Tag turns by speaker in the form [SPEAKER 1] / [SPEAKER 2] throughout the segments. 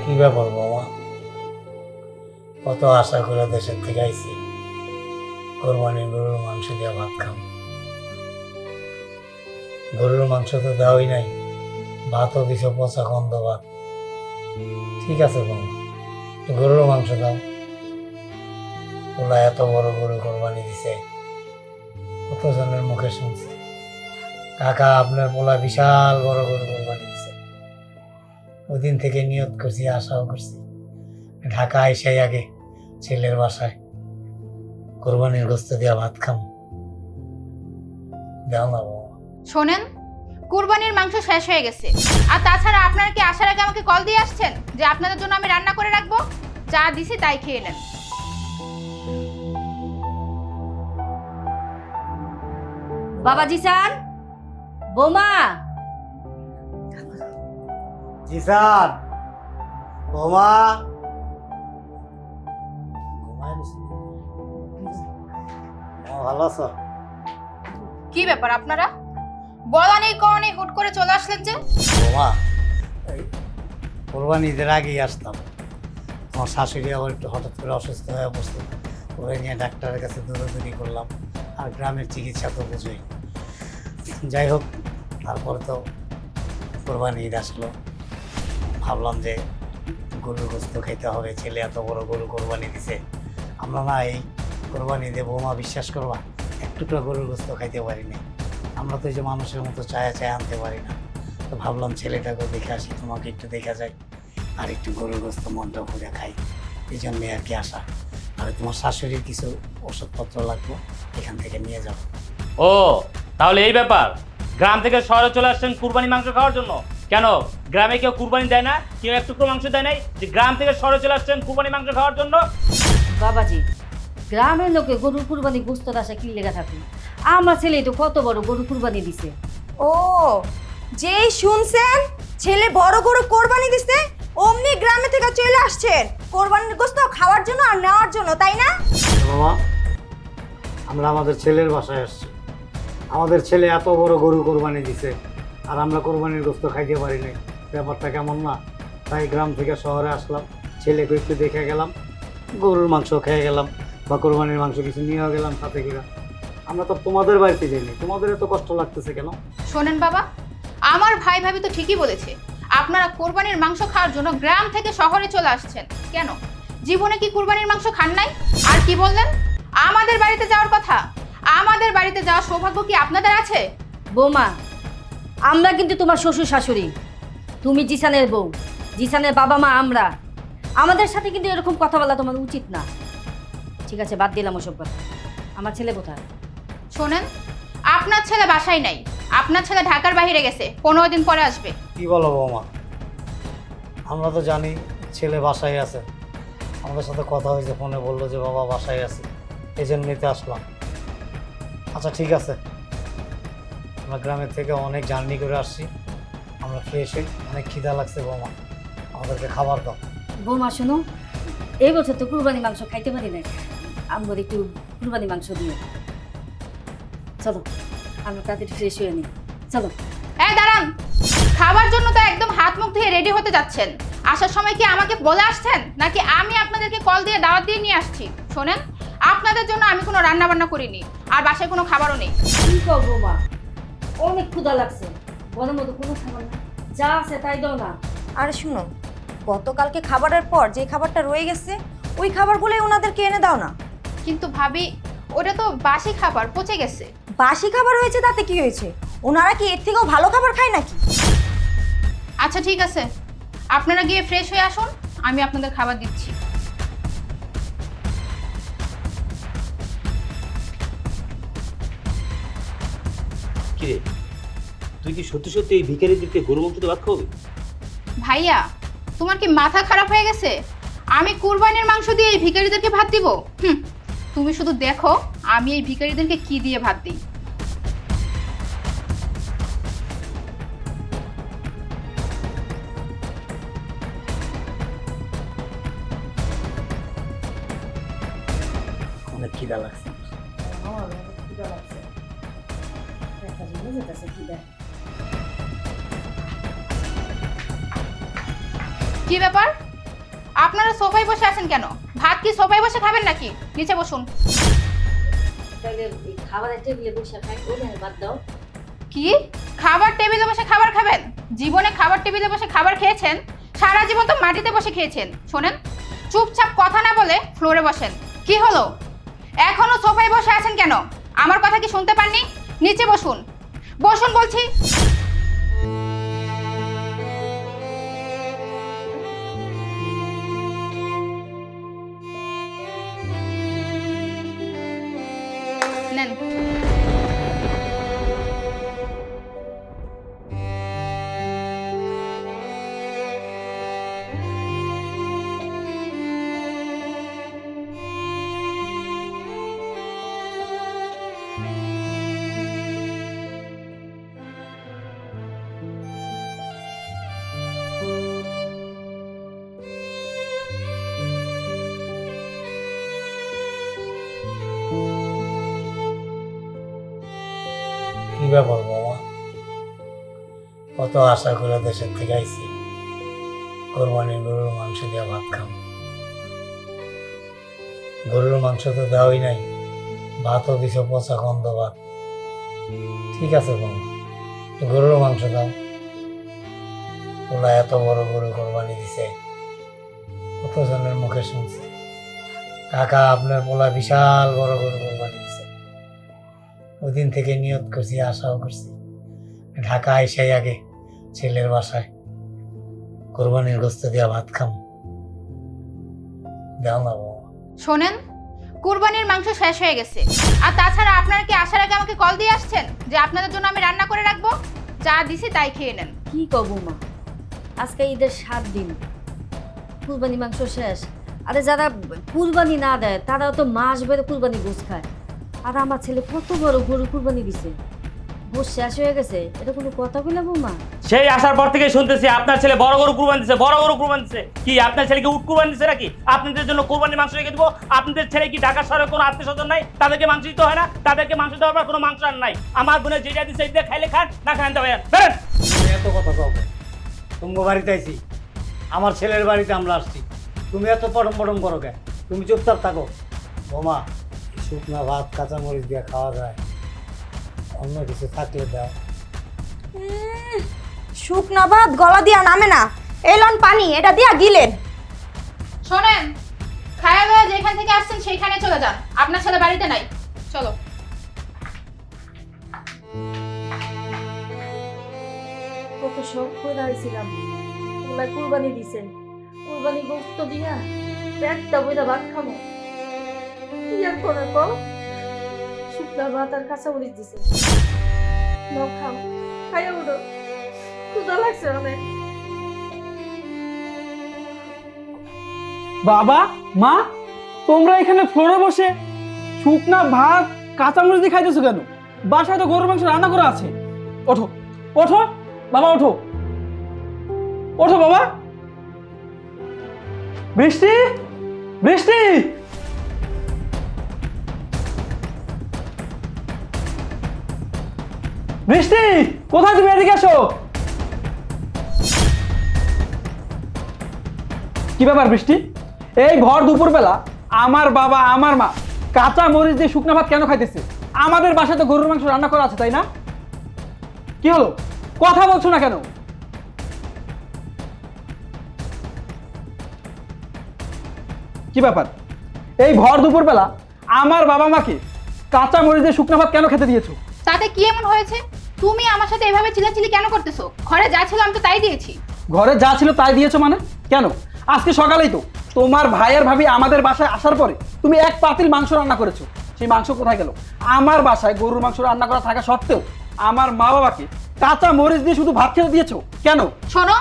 [SPEAKER 1] কি ব্যাপার বাবা? কত আশা করে দেশের থেকে আইছি, কোরবানির গরুর মাংস দিয়ে ভাত খাম। গরুর মাংস তো দেওয়াই নাই, ভাতও দিছ পচা গন্ধ ভাত। ঠিক আছে বাবা, গরুর মাংস দাও। ওলা এত বড় গরু কোরবানি দিছে, কতজনের মুখে শুনছি। কাকা, আপনার পোলা বিশাল বড় গরু কোরবানি দিছে। ওই দিন থেকে নিয়ত করছি, আশাও করছি, ঢাকা আইসাই আগে ছেলের বাসায় কোরবানির গোস্ত দিয়া ভাত খাম। দাও না বাবা।
[SPEAKER 2] শোনেন, কুরবানির মাংস শেষ হয়ে গেছে। আর তাছাড়া আপনারা কি আসার আগে আমাকে কল দিয়ে আসছেন যে আপনাদের জন্য আমি রান্না করে রাখবো? যা দিছি তাই খেয়ে নেন।
[SPEAKER 3] বাবাজি স্যার, বোমা,
[SPEAKER 1] জিসান, বোমা। ভালো আছো?
[SPEAKER 2] কি ব্যাপার আপনারা? বলা নেই কওয়া নেই হুট করে চলে আসলেন যে?
[SPEAKER 1] বোমা, কোরবানি ঈদের আগেই আসতাম। আমার শাশুড়ি আবার একটু হঠাৎ করে অসুস্থ হয়ে বসতো, ওরে নিয়ে ডাক্তারের কাছে দৌড়াদৌড়ি করলাম। আর গ্রামের চিকিৎসা তো বুঝোই। যাই হোক, তারপরে তো কোরবানি ঈদ আসলো, ভাবলাম যে গরুর গোস্ত খেতে হবে। ছেলে এত বড় গরু কোরবানি দিছে, আমরা না এই কোরবানি ঈদে বৌমা বিশ্বাস করবা এক টুকরা গরুর গোস্ত খাইতে পারি না। আমরা তো এই যে মানুষের মতো চায়া চায়া আনতে পারি না। তো ভাবলাম ছেলেটাকে দেখে আসি, তোমাকে একটু দেখা যায়, আর একটু গরুর গোস্ত মনটা ভরে খাই, এই জন্যে আর কি আসা। আর তোমার শাশুড়ির কিছু ওষুধপত্র লাগবে, এখান থেকে নিয়ে যাবো।
[SPEAKER 4] ও, তাহলে এই ব্যাপার। গ্রাম থেকে শহরে চলে আসছেন কুরবানি মাংস খাওয়ার জন্য? কেন, গ্রামে কেউ কুরবানি দেয় না? কেউ এক টুকরো মাংস দেয় নাই যে গ্রাম থেকে শহরে চলে আসছেন কুরবানি মাংস খাওয়ার জন্য?
[SPEAKER 3] বাবাজি, গ্রামের লোকে গরু কুরবানি গোস্তর আশা কি লেগে থাকে? আমার ছেলে তো কত বড় গরু কুরবানি দিছে।
[SPEAKER 5] ও, যেই শুনছেন ছেলে বড় গরু কোরবানি দিছে, অমনি গ্রামে থেকে চলে আসছেন কোরবানির গোশত খাওয়ার জন্য আর নেওয়ার জন্য, তাই না?
[SPEAKER 1] বাবা, আমরা আমাদের ছেলের বাসায় আসছি। আমাদের ছেলে এত বড় গরু কোরবানি দিছে, আর আমরা কোরবানির গোস্ত খাইতে পারি নাই। ব্যাপারটা কেমন না? তাই গ্রাম থেকে শহরে আসলাম, ছেলেকে একটু দেখে গেলাম, গরুর মাংস খেয়ে গেলাম, বা কোরবানির মাংস কিছু নিয়ে গেলাম সাথে করে। আমরা তো তোমাদের বাড়িতে যাইনি, তোমাদের এত কষ্ট লাগতেছে কেন?
[SPEAKER 2] শোনেন বাবা, আমার ভাই ভাবি তো ঠিকই বলেছে। আপনারা কোরবানির মাংস খাওয়ার জন্য গ্রাম থেকে শহরে চলে আসছেন কেন? জীবনে কি কোরবানির মাংস খান নাই? আর কি বললেন আমাদের বাড়িতে যাওয়ার কথা? আমাদের বাড়িতে যাওয়ার সৌভাগ্য কি আপনাদের আছে?
[SPEAKER 3] বৌমা, আমরা কিন্তু তোমার শ্বশুর শাশুড়ি, তুমি জিসানের বউ, জিসানের বাবা মা আমরা। আমাদের সাথে কিন্তু এরকম কথা বলা তোমার উচিত না। ঠিক আছে, বাদ দিলাম ওসব কথা। আমার ছেলে কোথায়?
[SPEAKER 2] শোনেন, আপনার ছেলে বাসায় নাই, আপনার ছেলে ঢাকার বাইরে গেছে, 15 দিন পরে আসবে।
[SPEAKER 1] কি বলো বৌমা? আমরা তো জানি ছেলে বাসায় আছে, আমাদের সাথে কথা হয়েছে, ফোনে বললো যে বাবা বাসায় আছে, এই জন্যই তো আসলাম। আচ্ছা ঠিক আছে, আমরা গ্রামের থেকে অনেক জার্নি করে আসছি, আমরা ফ্রেশ হই, অনেক খিদা লাগছে বৌমা, আমাদেরকে খাবার দাও।
[SPEAKER 3] বৌমা শোনো, এই বছর তো কুরবানি মাংস খাইতে পারি নাই, আমার একটু কুরবানি মাংস দিয়ে চলো, আমরা তাদের ফ্রেশ হয়ে নিই। চলো।
[SPEAKER 2] এই দাঁড়ান, খাবার জন্য তো একদম হাত মুখ ধুয়ে রেডি হতে যাচ্ছেন। আসার সময় কি আমাকে বলে আসছেন, নাকি আমি আপনাদেরকে কল দিয়ে দাওয়াত দিয়ে নিয়ে আসছি? শোনেন, আপনাদের জন্য আমি কোনো রান্না বান্না করিনি, আর বাসায় কোনো খাবারও নেই।
[SPEAKER 3] কি করবো মা, অনেক ক্ষুধা লাগছে, বলার মতো কোনো খাবার না, যা আছে তাই দাও না।
[SPEAKER 5] আরে শুনুন, গতকালকে খাবারের পর যে খাবারটা রয়ে গেছে ওই খাবারগুলোই ওনাদেরকে এনে দাও না।
[SPEAKER 2] কিন্তু ভাবি, ওটা তো বাসি খাবার, পচে গেছে।
[SPEAKER 5] বাসি খাবার হয়েছে তাতে কি হয়েছে? ওনারা কি এর থেকেও ভালো খাবার খায় নাকি?
[SPEAKER 2] আচ্ছা ঠিক আছে, আপনারা গিয়ে ফ্রেশ হয়ে আসুন, আমি আপনাদের খাবার দিচ্ছি।
[SPEAKER 4] কিরে, তুই কি সত্যি সত্যি এই ভিখারিদেরকে গরু মাংস দিয়ে ভাত খাওয়াবি?
[SPEAKER 2] ভাইয়া, তোমার কি মাথা খারাপ হয়ে গেছে? আমি কুরবানির মাংস দিয়ে এই ভিখারিদেরকে ভাত দিব? তুমি শুধু দেখো আমি এই ভিখারিদেরকে কি দিয়ে ভাত দিই।
[SPEAKER 1] অনেক খিদা লাগছে।
[SPEAKER 2] কি ব্যাপার, আপনারা সোফায় বসে আছেন কেন? ভাত কি সোফায় বসে খাবেন নাকি? নিচে বসুন।
[SPEAKER 3] তাহলে এই খাবারের টেবিলে বসে খাই, ওই বাদ দাও।
[SPEAKER 2] কি খাবার টেবিলে বসে খাবার খাবেন? জীবনে খাবার টেবিলে বসে খাবার খেয়েছেন? সারা জীবন তো মাটিতে বসে খেয়েছেন। শোনেন, চুপচাপ কথা না বলে ফ্লোরে বসেন। কি হলো, এখনো সোফায় বসে আছেন কেন? আমার কথা কি শুনতে পাননি? নিচে বসুন, বসুন বলছি। নেন।
[SPEAKER 1] কি ব্যাপার মামা, কত আশা করে দেশের থেকে আইছি, কোরবানির গরুর মাংস দিয়ে ভাত খাম। গরুর মাংস তো দেওয়াই নাই, ভাতও দিছ পচা গন্ধ ভাত। ঠিক আছে মামা, গরুর মাংস দাও। ওরা এত বড় গরু কোরবানি দিছে, কতজনের মুখে শুনছি। কাকা, আপনার পোলা বিশাল বড় গরু কোরবানি দিছে। ওই দিন থেকে নিয়ত করছি, আশাও করছি, ঢাকা আইসাই আগে ছেলের বাসায় কোরবানির গোস্ত দিয়া ভাত খাম। দাও না বাবা।
[SPEAKER 2] শোনেন, কুরবানির মাংস শেষ হয়ে গেছে। আর তাছাড়া আপনারা কি আসার আগে আমাকে কল দিয়ে আসছেন যে আপনাদের জন্য আমি রান্না করে রাখবো? যা দিছি তাই খেয়ে নেন।
[SPEAKER 3] কি কব মা, আজকে ঈদের 7 দিন, কুরবানি মাংস শেষ। আরে যারা কুরবানি না দেয় তারাও তো মাস বেড়ে কুরবানি গোস খায়। আর আমার ছেলে কত বড় গরু কুরবানি দিছে, গোস শেষ হয়ে গেছে, এটা কোনো কথা বললাম মা?
[SPEAKER 4] সেই আসার পর থেকে শুনতেছি আপনার ছেলে বড় গরু কুরবানি দিছে, বড় গরু কুরবানি দিছে। কি আপনার ছেলেকে উট কুরবানি দিছে নাকি? আপনাদের জন্য কুরবানির মাংস রেখে দেবো? আপনাদের ছেলে কি ঢাকা শহরে কোনো আত্মীয় স্বজন নাই? তাদেরকে মাংস দিতে হয় না? তাদেরকে মাংস দেওয়ার পর কোনো মাংস আর নাই। আমার বোনের যেটা দিচ্ছে এটা খাইলে খান, না খান দেবেন।
[SPEAKER 1] এত কথা কব, তুমি বাড়িতে আইছি, আমার ছেলের বাড়িতে আমরা আসছি, তুমি এত পটম পটম করো কে? তুমি চুপচাপ থাকো। বোমা, শুকনা ভাত কাঁচামরিচ দিয়ে খাওয়া যায়, অন্য কিছু থাকলে দাও।
[SPEAKER 5] শুকনা ভাত গলা দিয়া নামে না, এলন পানি এটা দিয়া গিলেন।
[SPEAKER 2] শোনেন, খায়া দাওয়া যেখান থেকে আসছেন সেইখানে চলে যান। আপনার ছেলে বাড়িতে নাই। চলো।
[SPEAKER 3] কত শখ করে আইছিলাম, ওলা কুরবানি দিছে, কুরবানি গোস্ত দিয়া পেটটা বইরা ভাত খামো। কি আর করে কও, শুকনা ভাত আর কাঁচা মরিচ দিছে, নাও খাও, খাইয়া উঠো, ক্ষুধা লাগছে অনেক।
[SPEAKER 6] বাবা, মা, তোমরা এখানে ফ্লোরে বসে শুকনা ভাত কাঁচামরিচ দিয়ে খাইতেছো কেন? বাসায় তো গরুর মাংস রান্না করা আছে। ওঠো, ওঠো বাবা, ওঠো, ওঠো বাবা। বৃষ্টি, বৃষ্টি, বৃষ্টি, কোথায় তুমি? এদিকে আসো। কি ব্যাপার বৃষ্টি, এই ভর দুপুরবেলা আমার বাবা আমার মা কাঁচা মরিচ দিয়ে শুকনা ভাত কেন খাইতেছে? আমাদের বাসায় তো গরুর মাংস রান্না করা আছে, তাই না? কি হলো, কথা বলছো না কেন? কি ব্যাপার, এই ভর দুপুরবেলা আমার বাবা মাকে কাঁচা মরিচ দিয়ে শুকনা ভাত কেন খেতে দিয়েছো?
[SPEAKER 2] তাতে কি এমন হয়েছে? তুমি আমার সাথে এভাবে চিল্লাচিল্লি কেন করতেছো? ঘরে যা ছিল আমি তো তাই দিয়েছি।
[SPEAKER 6] ঘরে যা ছিল তাই দিয়েছো মানে? কেন, আজকে সকালেই তো তোমার ভাইয়ের ভাবি আমাদের বাসায় আসার পরে তুমি এক পাতিল মাংস রান্না করেছো। সেই মাংস কোথায় গেল? আমার বাসায় গরুর মাংস রান্না করা থাকা সত্ত্বেও আমার মা বাবাকে কাঁচা মরিচ দিয়ে শুধু ভাত খেতে দিয়েছো কেন?
[SPEAKER 2] শোনো,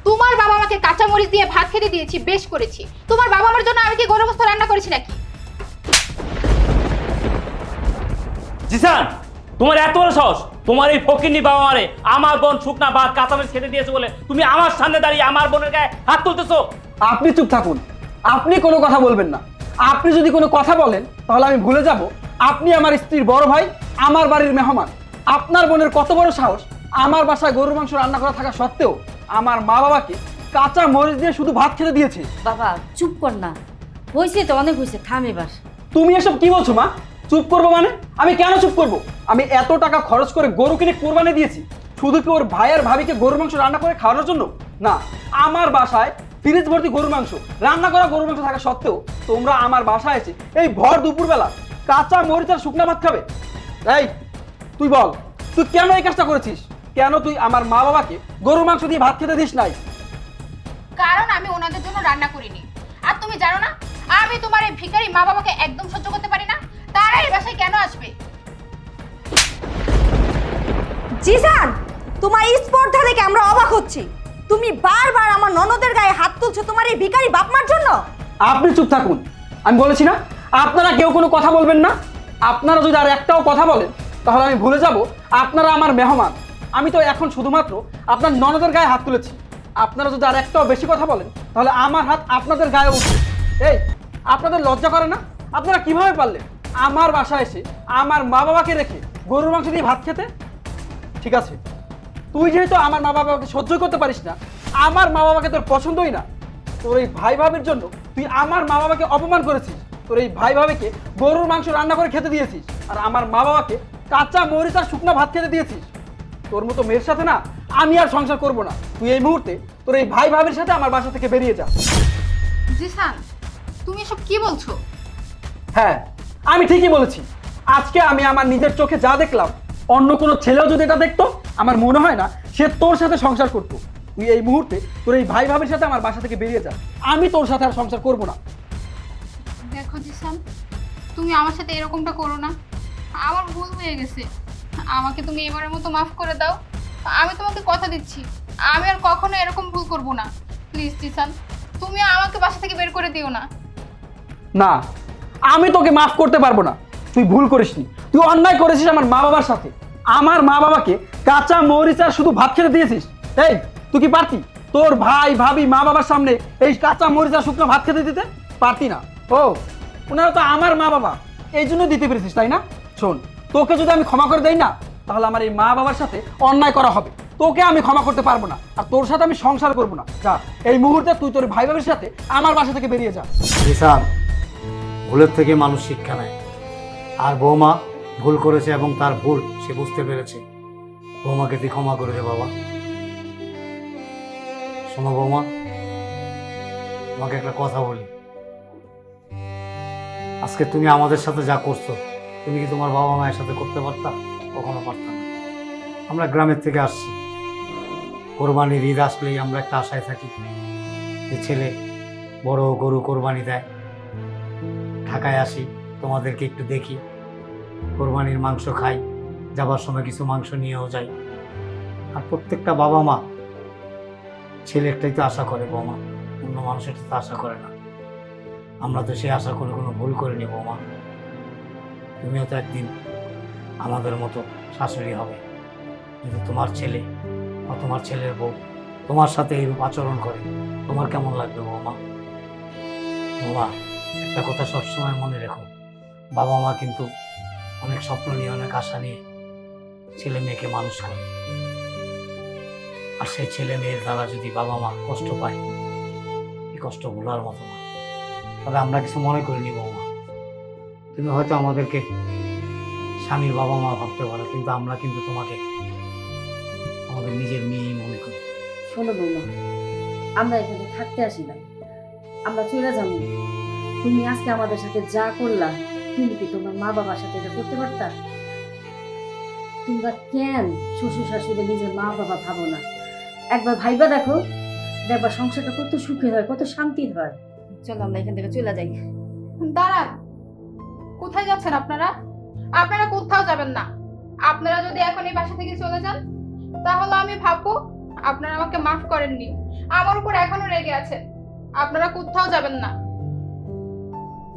[SPEAKER 2] তোমার বাবা আমাকে কাঁচা মরিচ দিয়ে ভাত খেতে দিয়েছি, বেশ করেছি। তোমার বাবা আমার জন্য আমি কি গরু গোস্ত রান্না করেছি নাকি?
[SPEAKER 4] জিসান, তোমার এত বড় সাহস, তোমার এই ফকিন্নি বাবা মারে আমার বোন শুকনা ভাত কাঁচামরিচ খেতে দিয়েছে বলে তুমি আমার সামনে দাঁড়িয়ে আমার বোনের গায়ে হাত তুলতেছো?
[SPEAKER 6] আপনি চুপ থাকুন, আপনি কোনো কথা বলবেন না। আপনি যদি কোনো কথা বলেন তাহলে আমি ভুলে যাব আপনি আমার স্ত্রীর বড় ভাই, আমার বাড়ির মেহমান। আপনার বোনের কত বড় সাহস আমার বাসায় গরুর মাংস রান্না করা থাকা সত্ত্বেও আমার মা বাবাকে কাঁচা মরিচ দিয়ে শুধু ভাত খেতে দিয়েছে।
[SPEAKER 3] বাবা চুপ কর না, হয়েছে তো অনেক হয়েছে, থাম এবার।
[SPEAKER 6] তুমি এসব কি বলছো মা? চুপ করবো মানে? আমি কেন চুপ করবো? আমি এত টাকা খরচ করে গরু কিনে কোরবানি দিয়েছি শুধু কি ওর ভাই আর ভাবিকে গরুর মাংস রান্না করে খাওয়ানোর জন্য? না, আমার বাসায় ফ্রিজ ভর্তি গরুর মাংস, রান্না করা গরুর মাংস থাকা সত্ত্বেও তোমরা আমার বাসায় এসে এই ভর দুপুরবেলা কাঁচা মরিচ আর শুকনা ভাত খাবে? এই তুই বল, তুই কেন এই কাজটা করেছিস? কেন তুই আমার মা বাবাকে গরুর মাংস দিয়ে ভাত খেতে দিস নাই?
[SPEAKER 2] কারণ আমি ওনাদের জন্য রান্না করিনি। আর তুমি জানো না আমি তোমার এই ভিখারি মা বাবাকে একদম সহ্য করতে পারি না, তারা এই বাসায় কেন আসবে?
[SPEAKER 5] জিসান, তোমার এই স্পর্ধা দেখে আমরা অবাক হচ্ছি। তুমি বারবার আমার ননদের গায়ে হাত তুলছো তোমার এই ভিখারি বাপমার জন্য।
[SPEAKER 6] আপনি চুপ থাকুন, আমি বলেছি না আপনারা কেউ কোনো কথা বলবেন না। আপনারা যদি আর একটাও কথা বলেন তাহলে আমি ভুলে যাব আপনারা আমার মেহমান। আমি তো এখন শুধুমাত্র আপনার ননদের গায়ে হাত তুলেছি। আপনারা যদি আর একটাও বেশি কথা বলেন তাহলে আমার হাত আপনাদের গায়ে উঠবে। এই আপনাদের লজ্জা করে না? আপনারা কিভাবে পারলেন আমার বাসায় এসে আমার মা বাবাকে রেখে গরুর মাংস দিয়ে ভাত খেতে? ঠিক আছে, তুই যেহেতু আমার মা বাবাকে সহ্য করতে পারিস না, আমার মা বাবাকে তোর পছন্দই না, তোর এই ভাই ভাবির জন্য তুই আমার মা বাবাকে অপমান করেছিস। তোর এই ভাই ভাবিকে গরুর মাংস রান্না করে খেতে দিয়েছিস আর আমার মা বাবাকে কাঁচা মরিচ আর শুকনো ভাত খেতে দিয়েছিস। তোর মতো মেয়ের সাথে না আমি আর সংসার করব না। তুই এই মুহূর্তে তোর এই ভাই ভাবির সাথে আমার বাসা থেকে বেরিয়ে যা।
[SPEAKER 2] জিসান, তুমি এসব কি বলছো?
[SPEAKER 6] হ্যাঁ, আমি ঠিকই বলেছি। আজকে আমি আমার নিজের চোখে যা দেখলাম, অন্য কোনো ছেলেও যদি এটা দেখতো আমার মনে হয় না সে তোর সাথে সংসার করতো। তুই এই মুহূর্তে তোর এই ভাই ভাবির সাথে আমার বাসা থেকে বেরিয়ে যা। আমি তোর সাথে আর সংসার করব না।
[SPEAKER 2] দেখো জিসান, তুমি আমার সাথে এরকমটা করো না, আমার ভুল হয়ে গেছে। আমাকে তুমি এবারের মতো মাফ করে দাও। আমি তোমাকে কথা দিচ্ছি আমি আর কখনো এরকম ভুল করব না। প্লিজ জিসান, তুমি আমাকে বাসা থেকে বের করে দিও না।
[SPEAKER 6] না, আমি তোকে মাফ করতে পারবো না। তুই ভুল করিসনি, তুই অন্যায় করেছিস আমার মা বাবার সাথে। আমার মা বাবাকে কাঁচা মরিচ আর শুধু ভাত খেতে দিয়েছিস। এই তুই কি পারতি তোর ভাই ভাবি মা বাবার সামনে এই কাঁচা মরিচ আর শুকনো ভাত খেতে দিতে? পারতি না। ও, ওনারা তো আমার মা বাবা, এই জন্য দিতে পেরেছিস তাই না? শোন, তোকে যদি আমি ক্ষমা করে দেই না তাহলে আমার এই মা বাবার সাথে অন্যায় করা হবে। তোকে আমি ক্ষমা করতে পারবো না আর তোর সাথে আমি সংসার করবো না। যা, এই মুহূর্তে তুই তোর ভাই ভাবির সাথে আমার বাসা থেকে বেরিয়ে যা।
[SPEAKER 1] জিসান, ভুলের থেকে মানুষ শিক্ষা নেয়। আর বৌমা ভুল করেছে এবং তার ভুল সে বুঝতে পেরেছে। বৌমাকে তুই ক্ষমা করে দে বাবা। শোনো বৌমা, তোমাকে একটা কথা বলি। আজকে তুমি আমাদের সাথে যা করছো তুমি কি তোমার বাবা মায়ের সাথে করতে পারতা? কখনো পারতাম না। আমরা গ্রামের থেকে আসছি, কোরবানির ঈদ আসলেই আমরা একটা আশায় থাকি যে ছেলে বড় গরু কোরবানি দেয়। ঢাকায় আসি, তোমাদেরকে একটু দেখি, কোরবানির মাংস খাই, যাবার সময় কিছু মাংস নিয়েও যাই। আর প্রত্যেকটা বাবা মা ছেলেরটাই তো আশা করে বৌমা, অন্য মানুষের তো আশা করে না। আমরা তো সেই আশা করে কোনো ভুল করিনি বৌমা। তুমিও তো একদিন আমাদের মতো শাশুড়ি হবে। কিন্তু তোমার ছেলে বা তোমার ছেলের বউ তোমার সাথে এইরূপ আচরণ করে, তোমার কেমন লাগবে বৌমা? বৌমা, একটা কথা সবসময় মনে রেখো, বাবা মা কিন্তু অনেক স্বপ্ন নিয়ে অনেক আশা নিয়ে ছেলে মেয়েকে মানুষ করে। আর সেই ছেলে মেয়ের দ্বারা যদি বাবা মা কষ্ট পায়, এই কষ্ট ভোলার মতো না। তবে আমরা কিছু মনে করিনি বৌমা। তুমি হয়তো আমাদেরকে স্বামীর বাবা মা ভাবতে পারো, কিন্তু আমরা কিন্তু তোমাকে আমাদের নিজের মেয়েই মনে করি।
[SPEAKER 3] শোনো বৌমা, আমরা এখানে থাকতে আসি না, আমরা চলে যাবো। তুমি আজকে আমাদের সাথে যা করলা, তুমি কি তোমার মা বাবার সাথে এটা করতে পারতা? তোমরা কেন শ্বশুর শাশুড়ি নিজের মা বাবা ভাবো না? একবার ভাইবা দেখো, দেখবা সংসারটা কত সুখের হয়, কত শান্তির হয়। চলো আমরা এখান থেকে চলে যাই।
[SPEAKER 2] দাঁড়ান, কোথায় যাচ্ছেন আপনারা? আপনারা কোথাও যাবেন না। আপনারা যদি এখন এই বাসা থেকে চলে যান তাহলে আমি ভাববো আপনারা আমাকে মাফ করেননি, আমার উপর এখনো রেগে আছেন। আপনারা কোথাও যাবেন না।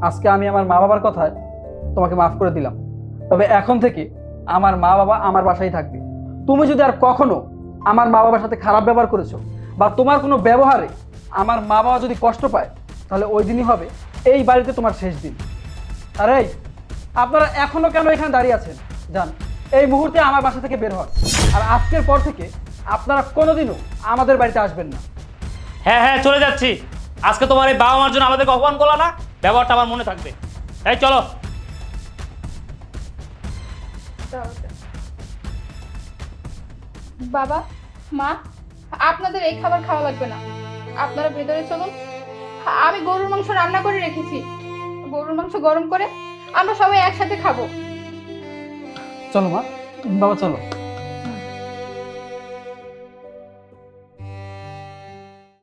[SPEAKER 6] আজকে আমি আমার মা বাবার কথায় তোমাকে মাফ করে দিলাম, তবে এখন থেকে আমার মা বাবা আমার বাসায় থাকবে। তুমি যদি আর কখনো আমার মা বাবার সাথে খারাপ ব্যবহার করেছো বা তোমার কোনো ব্যবহারে আমার মা বাবা যদি কষ্ট পায়, তাহলে ওই দিনই হবে এই বাড়িতে তোমার শেষ দিন। আর এই আপনারা এখনো কেন এখানে দাঁড়িয়ে আছেন? যান, এই মুহূর্তে আমার বাসা থেকে বের হন। আর আজকের পর থেকে আপনারা কোনোদিনও আমাদের বাড়িতে আসবেন না।
[SPEAKER 4] হ্যাঁ হ্যাঁ চলে যাচ্ছি। আজকে তোমার এই বাবা মার জন্য আমাদেরকে অপমান করলো না, ব্যবহারটা আমার মনে থাকবে। এই চলো।
[SPEAKER 2] বাবা, মা, আপনাদের এই খাবার খাওয়া লাগবে না, আপনারা ভেতরে চলুন। আমি গরুর মাংস রান্না করে রেখেছি, গরুর মাংস গরম করে আমরা সবাই একসাথে খাবো।
[SPEAKER 6] চলো মা, বাবা চলো।